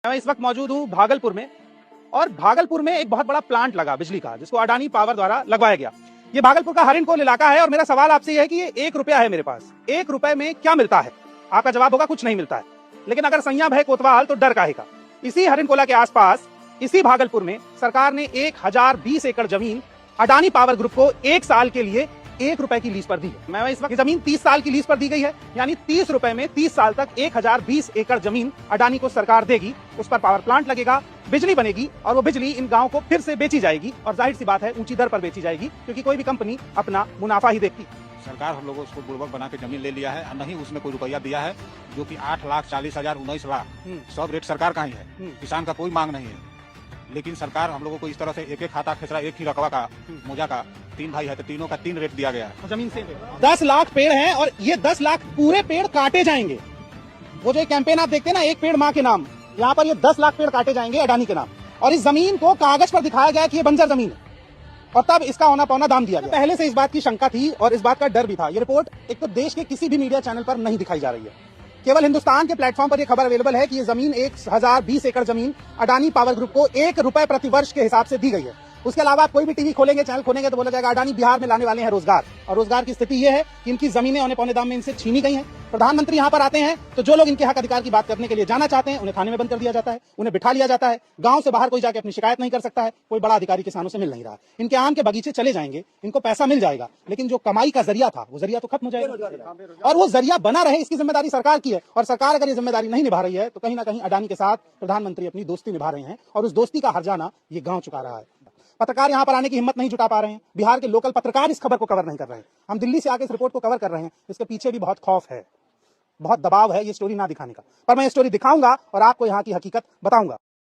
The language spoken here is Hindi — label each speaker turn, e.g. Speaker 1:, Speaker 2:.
Speaker 1: मैं इस वक्त मौजूद हूँ भागलपुर में, और भागलपुर में एक बहुत बड़ा प्लांट लगा बिजली का, जिसको अडानी पावर द्वारा लगवाया गया। ये भागलपुर का हरिनकोल इलाका है, और मेरा सवाल आपसे ये है कि ये 1 रुपया है मेरे पास, 1 रुपए में क्या मिलता है? आपका जवाब होगा कुछ नहीं मिलता है। लेकिन अगर संयम है कोतवाल तो डर काहे का। इसी हरिनकोला के आसपास, इसी भागलपुर में सरकार ने 1020 एकड़ जमीन अडानी पावर ग्रुप को 1 साल के लिए 1 रुपए की लीज पर दी है। मैं इस वक्त जमीन 30 साल की लीज पर दी गई है, यानी 30 रुपए में 30 साल तक 1020 एकड़ जमीन अडानी को सरकार देगी। उस पर पावर प्लांट लगेगा, बिजली बनेगी, और वो बिजली इन गांव को फिर से बेची जाएगी, और जाहिर सी बात है ऊंची दर पर बेची जाएगी, क्योंकि कोई भी कंपनी अपना मुनाफा ही देखती।
Speaker 2: सरकार हम लोगों को बुड़बक बना के जमीन ले लिया है, नहीं उसमें कोई रुपया दिया है, जो कि 8,40,000 19 लाख सब रेट सरकार का ही है। किसान का कोई मांग नहीं है, लेकिन सरकार हम लोगों को इस तरह से एक खाता खेसरा, एक ही रकबा का मोजा का 3 भाई है तो तीनों का 3 रेट दिया गया है।
Speaker 1: जमीन से 10 लाख पेड़ हैं, और ये 10 लाख पूरे पेड़ काटे जाएंगे। वो जो कैंपेन आप देखते हैं ना, एक पेड़ माँ के नाम, यहाँ पर ये 10 लाख पेड़ काटे जाएंगे अडानी के नाम, और इस जमीन को कागज पर दिखाया गया कि ये बंजर जमीन है, और तब इसका होना पौना दाम दिया गया। पहले से इस बात की शंका थी और इस बात का डर भी था। ये रिपोर्ट एक तो देश के किसी भी मीडिया चैनल पर नहीं दिखाई जा रही है, केवल हिंदुस्तान के प्लेटफॉर्म पर यह खबर अवेलेबल है कि ये जमीन 1020 एकड़ जमीन अडानी पावर ग्रुप को 1 रुपए प्रति वर्ष के हिसाब से दी गई है। उसके अलावा आप कोई भी टीवी खोलेंगे, चैनल खोलेंगे, तो बोला जाएगा अडानी बिहार में लाने वाले हैं रोजगार, और रोजगार की स्थिति यह है कि इनकी जमीनें औने पौने दाम में इनसे छीनी गई हैं। प्रधानमंत्री यहाँ पर आते हैं तो जो लोग इनके हक अधिकार की बात करने के लिए जाना चाहते हैं, उन्हें थाने में बंद कर दिया जाता है, उन्हें बिठा लिया जाता है। गांव से बाहर कोई जाके अपनी शिकायत नहीं कर सकता है, कोई बड़ा अधिकारी किसानों से मिल नहीं रहा। इनके आम के बगीचे चले जाएंगे, इनको पैसा मिल जाएगा, लेकिन जो कमाई का जरिया था वो जरिया तो खत्म हो जाएगा, और वो जरिया बना रहे इसकी जिम्मेदारी सरकार की है। और सरकार अगर ये जिम्मेदारी नहीं निभा रही है तो कहीं ना कहीं अडानी के साथ प्रधानमंत्री अपनी दोस्ती निभा रहे हैं, और उस दोस्ती का हर्जाना ये गांव चुका रहा है। पत्रकार यहां पर आने की हिम्मत नहीं जुटा पा रहे हैं, बिहार के लोकल पत्रकार इस खबर को कवर नहीं कर रहे हैं। हम दिल्ली से आके इस रिपोर्ट को कवर कर रहे हैं, इसके पीछे भी बहुत खौफ है, बहुत दबाव है ये स्टोरी ना दिखाने का। पर मैं ये स्टोरी दिखाऊंगा और आपको यहाँ की हकीकत बताऊंगा।